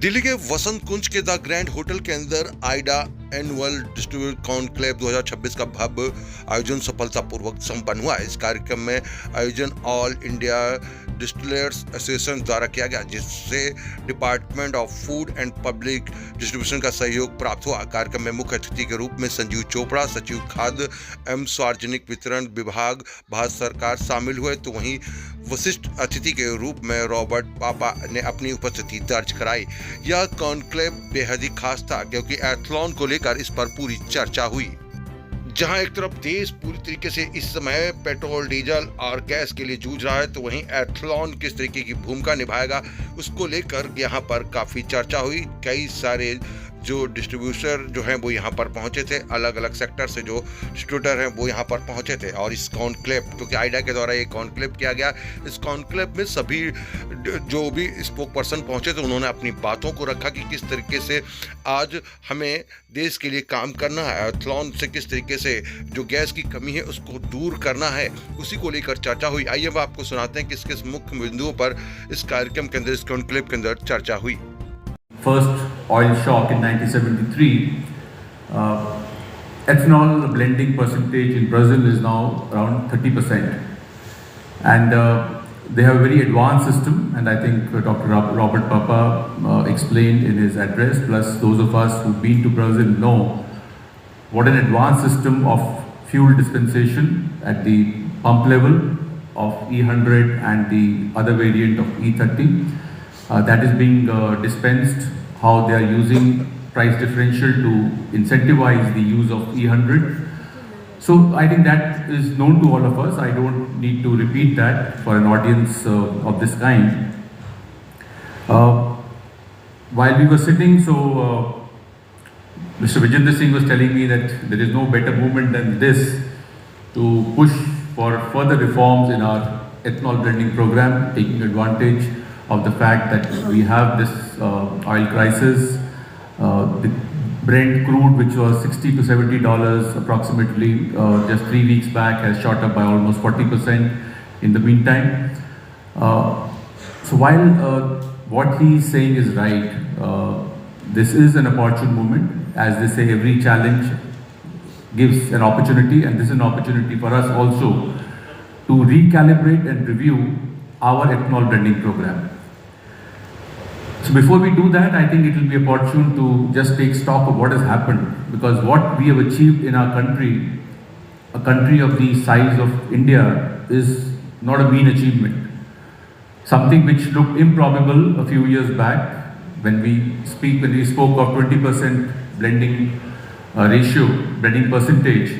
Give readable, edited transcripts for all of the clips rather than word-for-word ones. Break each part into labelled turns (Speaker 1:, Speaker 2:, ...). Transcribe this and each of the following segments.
Speaker 1: दिल्ली के वसंत कुंज के the grand hotel के अंदर आइडा एनुअल डिस्ट्रीब्यूटर कॉन्क्लेव 2026 का भव्य आयोजन सफलतापूर्वक संपन्न हुआ। इस कार्यक्रम में आयोजन ऑल इंडिया डिस्टिलर्स एसोसिएशन द्वारा किया गया, जिससे department of food and public distribution का सहयोग प्राप्त हुआ। कार्यक्रम में मुख्य अतिथि के रूप में संजीव चोपड़ा, सचिव खाद्य एवं सार्वजनिक वितरण विभाग, भारत सरकार शामिल हुए, तो वहीं विशिष्ट अतिथि के रूप में रॉबर्ट पापा ने अपनी उपस्थिति दर्ज कराई। यह कॉन्क्लेव बेहद ही खास था क्योंकि एथलॉन को लेकर इस पर पूरी चर्चा हुई। जहां एक तरफ देश पूरी तरीके से इस समय पेट्रोल, डीजल और गैस के लिए जूझ रहा है, तो वहीं एथलॉन किस तरीके की भूमिका निभाएगा उसको लेकर यहां पर काफी चर्चा हुई। कई सारे जो डिस्ट्रीब्यूटर जो हैं वो यहाँ पर पहुँचे थे, अलग अलग सेक्टर से जो डिस्ट्रीब्यूटर हैं वो यहाँ पर पहुँचे थे। और इस कॉन्क्लेव, क्योंकि आइडा के द्वारा ये कॉन्क्लेव किया गया, इस कॉन्क्लेव में सभी जो भी स्पोक पर्सन पहुँचे थे उन्होंने अपनी बातों को रखा कि किस तरीके से आज हमें देश के लिए काम करना है, एथलॉन से किस तरीके से जो गैस की कमी है उसको दूर करना है, उसी को लेकर चर्चा हुई। आइए अब आपको सुनाते हैं किस किस मुख्य बिंदुओं पर इस कार्यक्रम के अंदर, इस कॉन्क्लेव के अंदर चर्चा हुई।
Speaker 2: First oil shock in 1973, ethanol blending percentage in Brazil is now around 30%, and they have a very advanced system, and I think Dr. Robert Papa explained in his address, plus those of us who've been to Brazil know what an advanced system of fuel dispensation at the pump level of E100 and the other variant of E30 that is being dispensed, how they are using price differential to incentivize the use of E100. So I think that is known to all of us. I don't need to repeat that for an audience of this kind. While we were sitting, Mr. Vijender Singh was telling me that there is no better movement than this to push for further reforms in our ethanol blending program, taking advantage of the fact that we have this oil crisis. The Brent crude, which was $60 to $70 approximately just 3 weeks back, has shot up by almost 40% in the meantime. So while what he is saying is right, this is an opportune moment. As they say, every challenge gives an opportunity, and this is an opportunity for us also to recalibrate and review our ethanol blending program. So before we do that, I think it will be opportune to just take stock of what has happened, because what we have achieved in our country, a country of the size of India, is not a mean achievement. Something which looked improbable a few years back when we spoke of 20% blending ratio, blending percentage.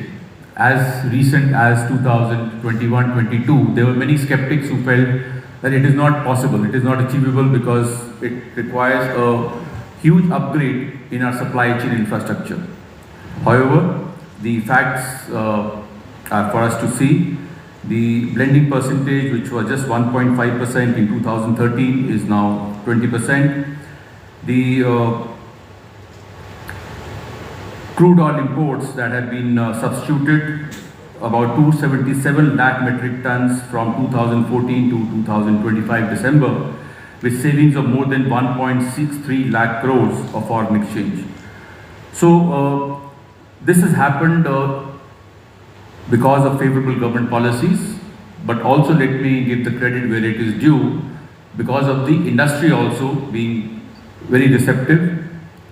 Speaker 2: As recent as 2021-22, there were many skeptics who felt that it is not possible, it is not achievable, because it requires a huge upgrade in our supply chain infrastructure. However, the facts are for us to see. The blending percentage, which was just 1.5% in 2013, is now 20%. The crude oil imports that have been substituted, about 277 lakh metric tons from 2014 to 2025 December, with savings of more than 1.63 lakh crores of foreign exchange. So this has happened because of favorable government policies, but also let me give the credit where it is due, because of the industry also being very receptive,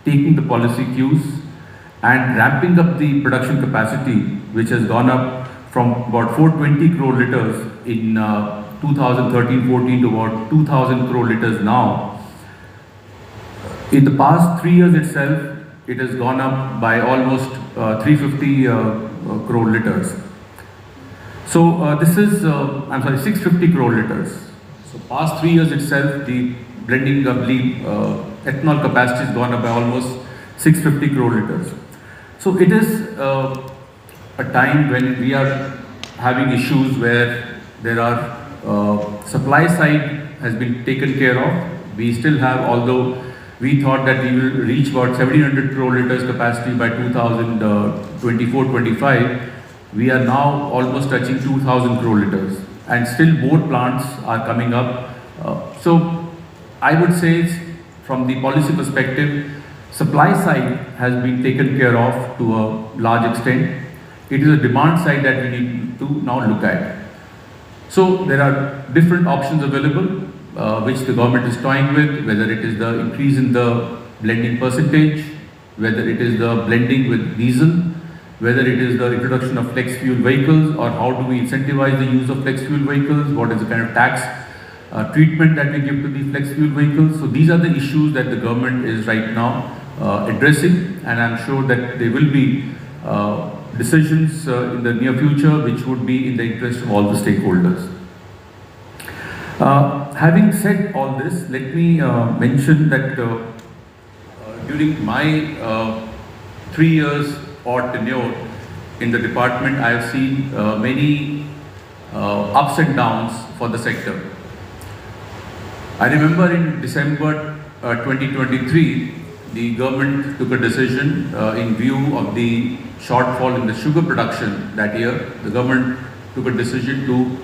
Speaker 2: taking the policy cues and ramping up the production capacity, which has gone up from about 420 crore liters in 2013-14 to about 2,000 crore liters now. In the past 3 years itself, it has gone up by almost 350 crore liters. So this is, 650 crore liters. So past 3 years itself, the blending of the ethanol capacity has gone up by almost 650 crore liters. So it is a time when we are having issues where there are supply side has been taken care of. We still have, although we thought that we will reach about 1700 crore liters capacity by 2024-25, we are now almost touching 2000 crore liters, and still more plants are coming up. So I would say from the policy perspective, supply side has been taken care of to a large extent. It is a demand side that we need to now look at. So there are different options available, which the government is toying with, whether it is the increase in the blending percentage, whether it is the blending with diesel, whether it is the introduction of flex fuel vehicles, or how do we incentivize the use of flex fuel vehicles, what is the kind of tax treatment that we give to the flex fuel vehicles. So these are the issues that the government is right now addressing, and I'm sure that there will be decisions in the near future which would be in the interest of all the stakeholders. Having said all this, let me mention that during my 3 years or tenure in the department, I have seen many ups and downs for the sector. I remember in December 2023, the government took a decision in view of the shortfall in the sugar production that year. The government took a decision to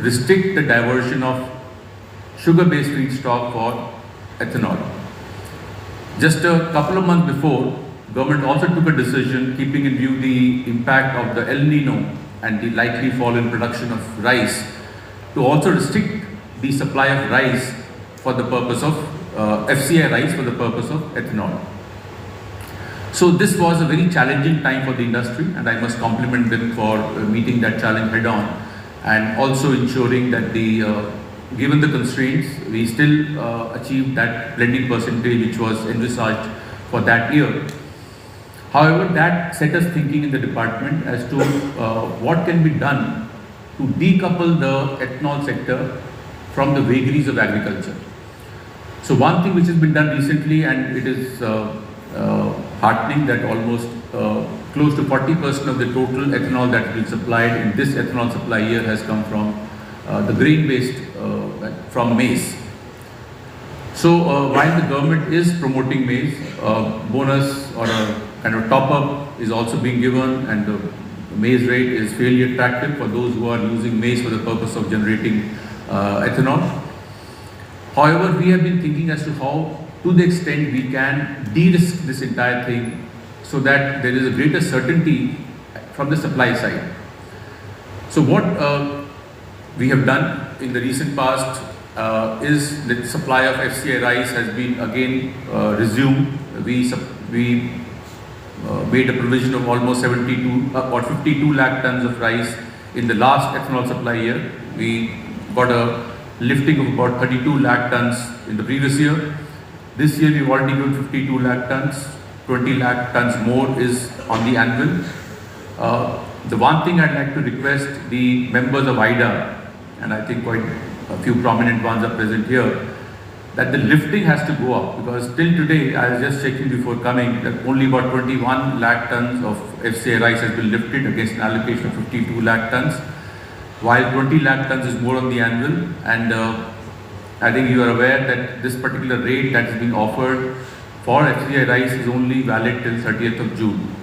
Speaker 2: restrict the diversion of sugar-based feedstock for ethanol. Just a couple of months before, government also took a decision keeping in view the impact of the El Nino and the likely fall in production of rice to also restrict the supply of rice for the purpose of FCI rice for the purpose of ethanol. So this was a very challenging time for the industry, and I must compliment them for meeting that challenge head on and also ensuring that given the constraints, we still achieved that blending percentage which was envisaged for that year. However, that set us thinking in the department as to what can be done to decouple the ethanol sector from the vagaries of agriculture. So one thing which has been done recently, and it is heartening that almost close to 40% of the total ethanol that has been supplied in this ethanol supply year has come from the grain-based, from maize. So while the government is promoting maize, bonus or a kind of top-up is also being given, and the maize rate is fairly attractive for those who are using maize for the purpose of generating ethanol. However, we have been thinking as to how, to the extent we can de-risk this entire thing so that there is a greater certainty from the supply side. So what we have done in the recent past is the supply of FCI rice has been again resumed. We made a provision of almost 72 or 52 lakh tons of rice in the last ethanol supply year. We got a lifting of about 32 lakh tons in the previous year. This year we've already got 52 lakh tons, 20 lakh tons more is on the anvil. The one thing I'd like to request the members of Aida, and I think quite a few prominent ones are present here, that the lifting has to go up, because till today, I was just checking before coming, that only about 21 lakh tons of FCI rice has been lifted against an allocation of 52 lakh tons, while 20 lakh tons is more on the anvil. And I think you are aware that this particular rate that is being offered for FCI rice is only valid till 30th of June.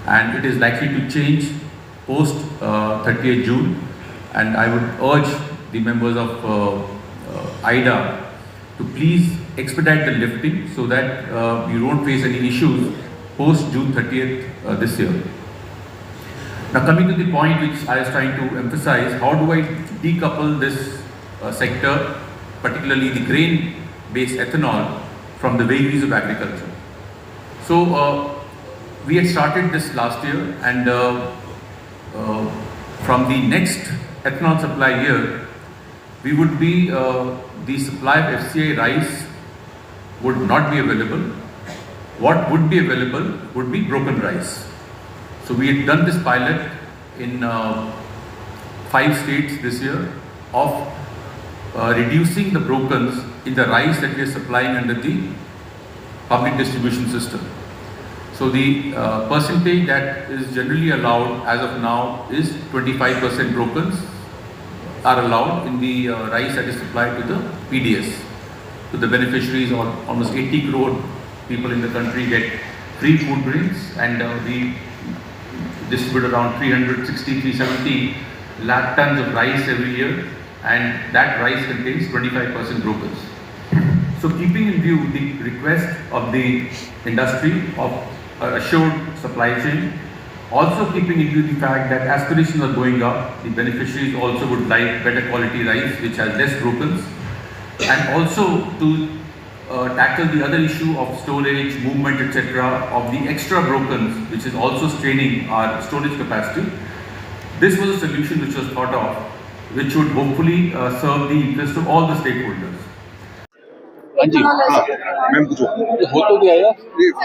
Speaker 2: And it is likely to change post 30th June. And I would urge the members of Aida to please expedite the lifting so that you don't face any issues post June 30th this year. Now coming to the point which I was trying to emphasize, how do I decouple this sector, particularly the grain-based ethanol, from the vagaries of agriculture? So we had started this last year, and from the next ethanol supply year, we would be, the supply of FCI rice would not be available. What would be available would be broken rice. So we had done this pilot in 5 states this year of reducing the brokens in the rice that we are supplying under the public distribution system. So the percentage that is generally allowed as of now is 25% brokens are allowed in the rice that is supplied to the PDS. So the beneficiaries, or almost 80 crore people in the country, get free food grains, and we distribute around 370 lakh tons of rice every year, and that rice contains 25% brokens. So keeping in view the request of the industry of assured supply chain, also keeping in view the fact that aspirations are going up, the beneficiaries also would like better quality rice which has less brokens, and also to tackle the other issue of storage, movement, etc. of the extra brokens which is also straining our storage capacity. This was a solution which was thought of, which would hopefully serve the interest of all the stakeholders.
Speaker 3: जी हाँ ma'am पूछो हो तो गया यार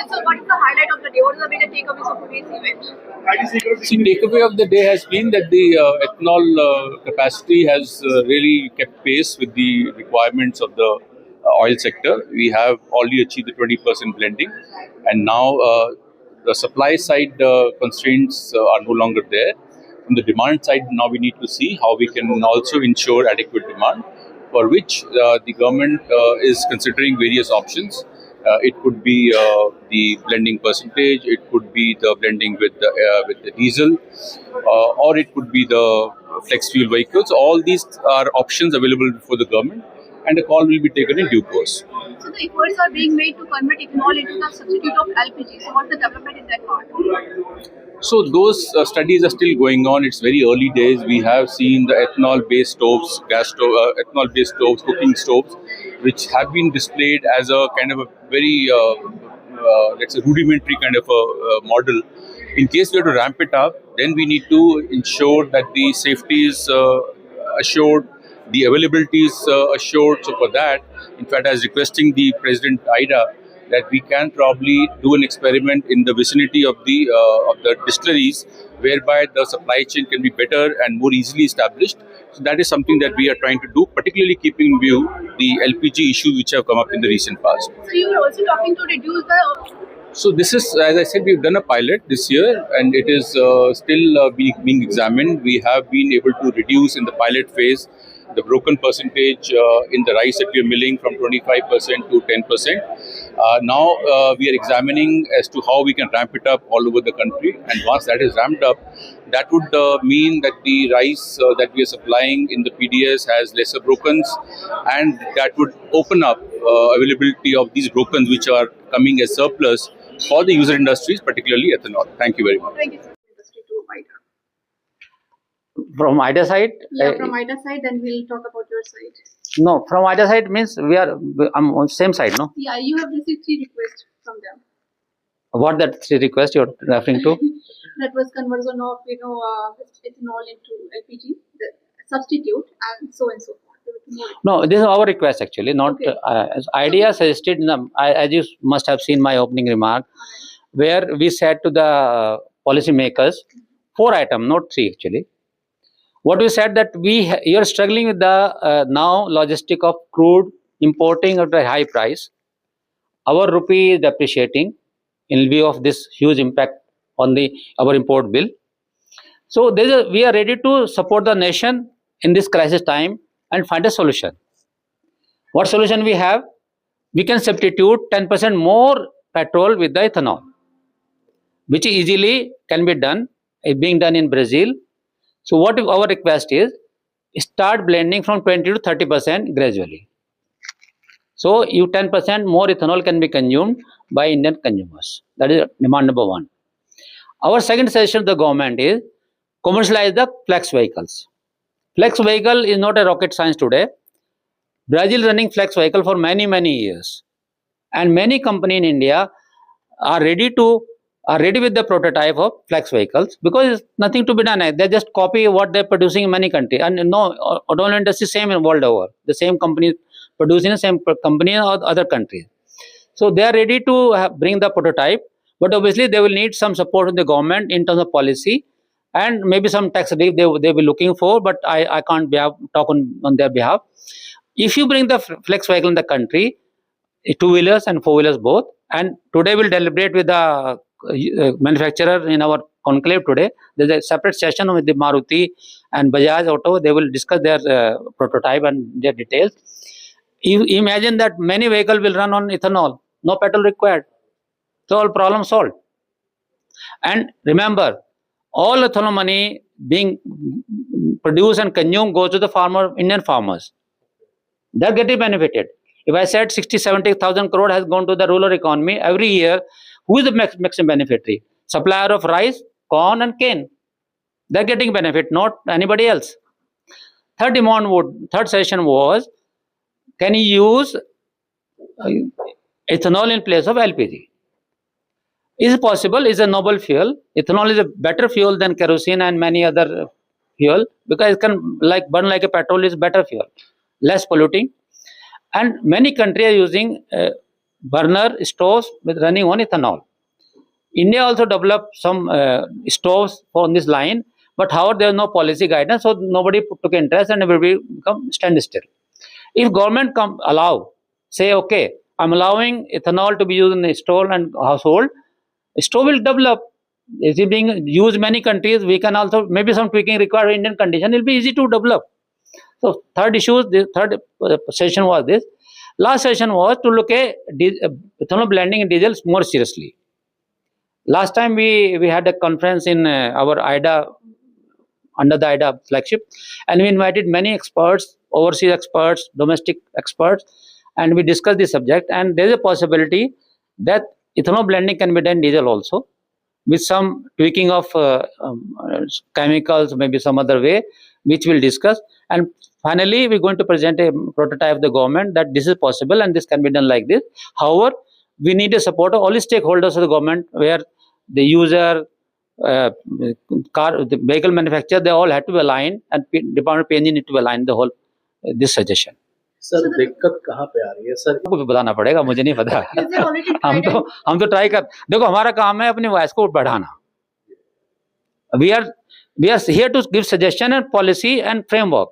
Speaker 4: So what is the highlight of the day? What is the major takeaways of today's event?
Speaker 3: See, takeaway of the day has been that the ethanol capacity has really kept pace with the requirements of the oil sector. We have already achieved the 20% blending, and now the supply side constraints are no longer there. From the demand side, now we need to see how we can also ensure adequate demand, for which the government is considering various options. It could be the blending percentage, it could be the blending with the diesel, or it could be the flex fuel vehicles. All these are options available for the government, and a call will be taken in due course.
Speaker 4: So the efforts are being made to convert ethanol into the substitute of LPG. So what's the development in that part?
Speaker 3: So those studies are still going on. It's very early days. We have seen the ethanol-based stoves, ethanol-based stoves, cooking stoves, which have been displayed as a kind of a very, let's say, rudimentary kind of a model. In case we have to ramp it up, then we need to ensure that the safety is assured, the availability is assured. So for that, in fact, I was requesting the President Aida that we can probably do an experiment in the vicinity of the distilleries, whereby the supply chain can be better and more easily established. So that is something that we are trying to do, particularly keeping in view the LPG issues which have come up in the recent past.
Speaker 4: So you were also talking to reduce the...
Speaker 3: So this is, as I said, we've done a pilot this year, and it is still being examined. We have been able to reduce in the pilot phase the broken percentage in the rice that we are milling from 25% to 10%. Now we are examining as to how we can ramp it up all over the country, and once that is ramped up, that would mean that the rice that we are supplying in the PDS has lesser brokens, and that would open up availability of these brokens which are coming as surplus for the user industries, particularly ethanol. Thank you very much.
Speaker 4: Thank you, sir. Industry to Aida.
Speaker 5: From Aida side?
Speaker 4: Yeah, from Aida side, then we'll talk about your side.
Speaker 5: No, from Aida side means I'm on same side, no?
Speaker 4: Yeah, you have received 3 requests from them.
Speaker 5: What that 3 request you're referring to?
Speaker 4: That was conversion of, ethanol into LPG, the substitute, and so forth.
Speaker 5: No, this is our request actually, not
Speaker 4: Okay.
Speaker 5: as idea suggested. As you must have seen my opening remark, where we said to the policy makers 4 items, not 3 actually. What we said that you are struggling with the now logistic of crude importing at a high price. Our rupee is depreciating in view of this huge impact on our import bill. So we are ready to support the nation in this crisis time and find a solution. What solution we have? We can substitute 10% more petrol with the ethanol, which easily can be done, is being done in Brazil. So what our request is, start blending from 20 to 30% gradually. So 10% more ethanol can be consumed by Indian consumers. That is demand number 1. Our second suggestion to the government is commercialize the flex vehicles. Flex vehicle is not a rocket science today. Brazil running flex vehicle for many years, and many companies in India are ready with the prototype of flex vehicles, because it's nothing to be done. They just copy what they're producing in many countries, and no, automobile industry same in world over. The same companies producing the same company in other countries. So they are ready to bring the prototype, but obviously they will need some support from the government in terms of policy, and maybe some tax relief they will be looking for, but I can't talk on their behalf. If you bring the flex vehicle in the country, 2-wheelers and 4-wheelers both, and today we'll deliberate with the manufacturer in our conclave today. There's a separate session with the Maruti and Bajaj Auto. They will discuss their prototype and their details. You imagine that many vehicles will run on ethanol, no petrol required. So all problem solved. And remember, all ethanol money being produced and consumed goes to the Indian farmers. They're getting benefited. If I said 60-70,000 crore has gone to the rural economy every year, who is the maximum beneficiary? Supplier of rice, corn, and cane. They're getting benefit, not anybody else. Third session was, can you use ethanol in place of LPG? Is it possible? Is a noble fuel. Ethanol is a better fuel than kerosene and many other fuel, because it can burn like a petrol, is better fuel, less polluting. And many countries are using burner stoves with running on ethanol. India also developed some stoves on this line, but however there is no policy guidance, so nobody took interest and it will become standstill. If government say okay, I'm allowing ethanol to be used in the stove and household, stove will develop. It is being used in many countries. We can also, maybe some tweaking required in Indian condition, it will be easy to develop. So third session was this. Last session was to look at ethanol blending in diesel more seriously. Last time we had a conference in our Aida, under the Aida flagship, and we invited many experts, overseas experts, domestic experts, and we discussed the subject. And there is a possibility that ethanol blending can be done in diesel also, with some tweaking of chemicals, maybe some other way, which we'll discuss. And finally, we're going to present a prototype of the government that this is possible and this can be done like this. However, we need the support of all the stakeholders of the government, where the user, the vehicle manufacturer, they all have to be aligned, and Department of PNG need to align the whole this suggestion.
Speaker 6: Sir दिक्कत कहाँ पे आ रही है sir?
Speaker 5: आपको भी बताना पड़ेगा, मुझे नहीं पता। हम तो ट्राई कर, देखो हमारा काम है अपनी वॉइस को बढ़ाना। We are here to give suggestion and policy and framework,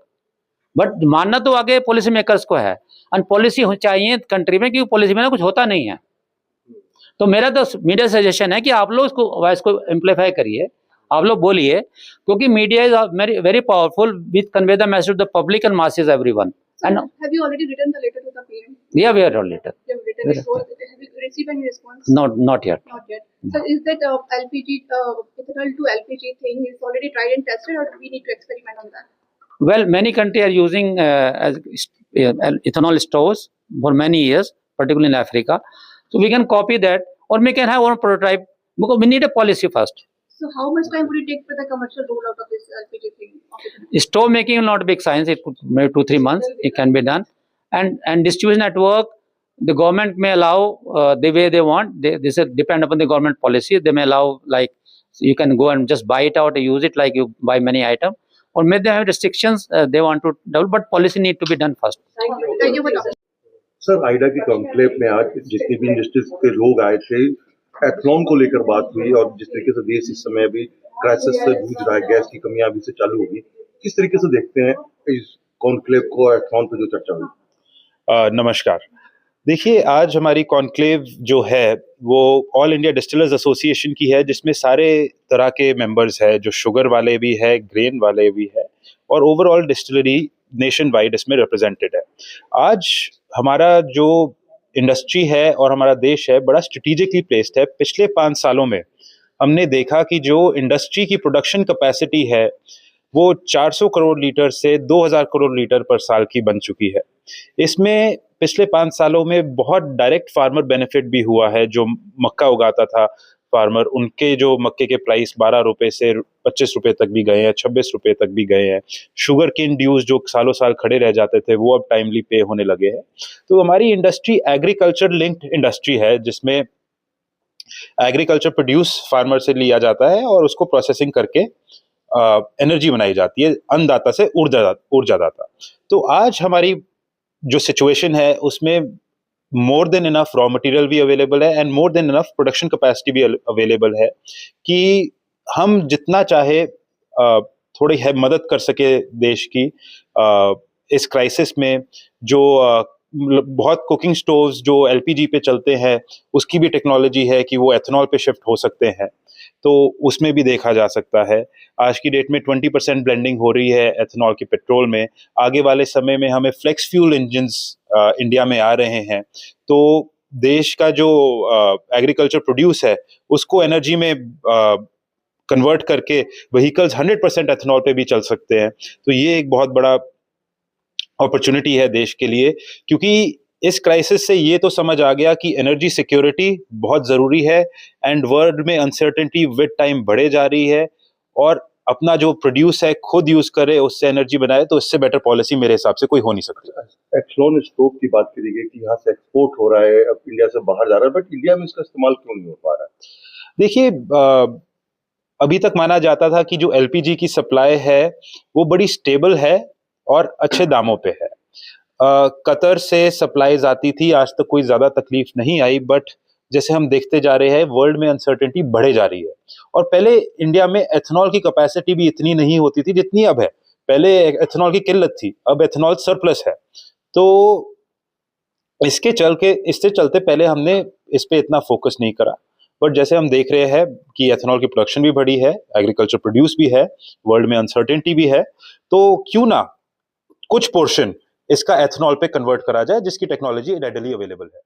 Speaker 5: but मानना तो आगे पॉलिसी मेकर्स को है, और पॉलिसी चाहिए कंट्री में, क्योंकि पॉलिसी में ना कुछ होता नहीं है। तो मेरा तो मीडिया सजेशन है कि आप लोग इसको वॉइस को एम्पलीफाई करिए, आप लोग बोलिए, क्योंकि media is very powerful with convey the message to the public and masses everyone. And
Speaker 4: have you already written the letter to the PM?
Speaker 5: Yeah, we have written letter.
Speaker 4: You have written before. Have you received any response?
Speaker 5: Not yet.
Speaker 4: Not yet. So is that LPG, ethanol to LPG thing is already tried and tested, or do we need to experiment on that?
Speaker 5: Well, many countries are using ethanol stoves for many years, particularly in Africa. So we can copy that, or we can have our prototype, because we need a policy first.
Speaker 4: So how much time would it take for the commercial rollout of this LPG thing?
Speaker 5: Stove making is not a big science. It could maybe 2-3 months. It can be done, and distribution network, the government may allow the way they want. This depend upon the government policy. They may allow, like, you can go and just buy it out and use it like you buy many items, or maybe they have restrictions they want to develop, but policy need to be done first.
Speaker 4: Thank you for talking.
Speaker 7: Sir, Aida की conclave में आज जितने भी industries के लोग आए थे, ethanol को लेकर बात हुई, और जिस तरीके से देश इस समय अभी क्राइसिस से जूझ रहा है, गैस की कमियां अभी से चालू होगी, किस तरीके से देखते हैं इस कॉन्क्लेव को, एथनॉल पर जो चर्चा हुई?
Speaker 8: नमस्कार। देखिए, आज हमारी कॉन्क्लेव जो है वो ऑल इंडिया डिस्टिलर्स एसोसिएशन की है, जिसमें सारे तरह के मेंबर्स हैं, जो शुगर वाले भी है, ग्रेन वाले भी है, और ओवरऑल डिस्टिलरी नेशन वाइड इसमें रिप्रेजेंटेड है। आज हमारा जो इंडस्ट्री है और हमारा देश है बड़ा स्ट्रेटेजिकली प्लेस्ड है। पिछले 5 सालों में हमने देखा कि जो इंडस्ट्री की प्रोडक्शन कैपेसिटी है वो 400 करोड़ लीटर से 2000 करोड़ लीटर पर साल की बन चुकी है। इसमें पिछले 5 सालों में बहुत डायरेक्ट फार्मर बेनिफिट भी हुआ है। जो मक्का उगाता था फार्मर, उनके जो मक्के के प्राइस 12 रुपए से 25 रुपए तक भी गए हैं, 26 रुपए तक भी गए हैं। शुगर केन ड्यूज जो सालों साल खड़े रह जाते थे वो अब टाइमली पे होने लगे हैं। तो हमारी इंडस्ट्री एग्रीकल्चर लिंक्ड इंडस्ट्री है, जिसमें एग्रीकल्चर प्रोड्यूस फार्मर से लिया जाता है और उसको प्रोसेसिंग करके एनर्जी बनाई जाती है, अन्नदाता से ऊर्जादाता। तो आज हमारी जो सिचुएशन है उसमें more than enough raw material भी अवेलेबल है and more than enough production capacity भी अवेलेबल है कि हम जितना चाहे थोड़ी है मदद कर सके देश की इस क्राइसिस में। जो बहुत कुकिंग स्टोव्स जो एलपीजी पे चलते हैं उसकी भी टेक्नोलॉजी है कि वो एथनॉल पे शिफ्ट हो सकते हैं, तो उसमें भी देखा जा सकता है। आज की डेट में 20% ब्लेंडिंग हो रही है एथनॉल की पेट्रोल में। आगे वाले समय में हमें फ्लेक्स फ्यूल इंजन्स इंडिया में आ रहे हैं, तो देश का जो एग्रीकल्चर प्रोड्यूस है उसको एनर्जी में कन्वर्ट करके व्हीकल्स 100% एथनॉल पे भी चल सकते हैं। तो ये एक बहुत बड़ा अपॉर्चुनिटी है देश के लिए, क्योंकि इस क्राइसिस से ये तो समझ आ गया कि एनर्जी सिक्योरिटी बहुत ज़रूरी है एंड वर्ल्ड में अनसर्टेनिटी विद टाइम बढ़े जा रही है, और अपना जो प्रोड्यूस है खुद यूज करे, उससे एनर्जी बनाए, तो इससे बेटर पॉलिसी मेरे हिसाब से कोई हो नहीं सकती।
Speaker 7: एथनॉल स्टोव की बात करी गई कि यहाँ से एक्सपोर्ट हो रहा है, अब इंडिया से बाहर जा रहा है, बट इंडिया में इसका इस्तेमाल क्यों नहीं हो पा रहा है?
Speaker 8: देखिए, अभी तक माना जाता था कि जो एलपीजी की सप्लाई है वो बड़ी स्टेबल है और अच्छे दामों पे है। कतर से सप्लाईज आती थी, आज तक कोई ज्यादा तकलीफ नहीं आई, बट जैसे हम देखते जा रहे हैं वर्ल्ड में अनसर्टेनिटी बढ़े जा रही है। और पहले इंडिया में एथनॉल की कैपेसिटी भी इतनी नहीं होती थी जितनी अब है। पहले एथनॉल की किल्लत थी, अब एथनॉल सरप्लस है। तो इसके चलते पहले हमने इस पे इतना फोकस नहीं करा, बट जैसे हम देख रहे हैं कि एथनॉल की प्रोडक्शन भी बढ़ी है, एग्रीकल्चर प्रोड्यूस भी है, वर्ल्ड में अनसर्टेनिटी भी है, तो क्यों ना कुछ पोर्शन इसका एथनॉल पे कन्वर्ट करा जाए, जिसकी टेक्नोलॉजी रेडिली अवेलेबल है।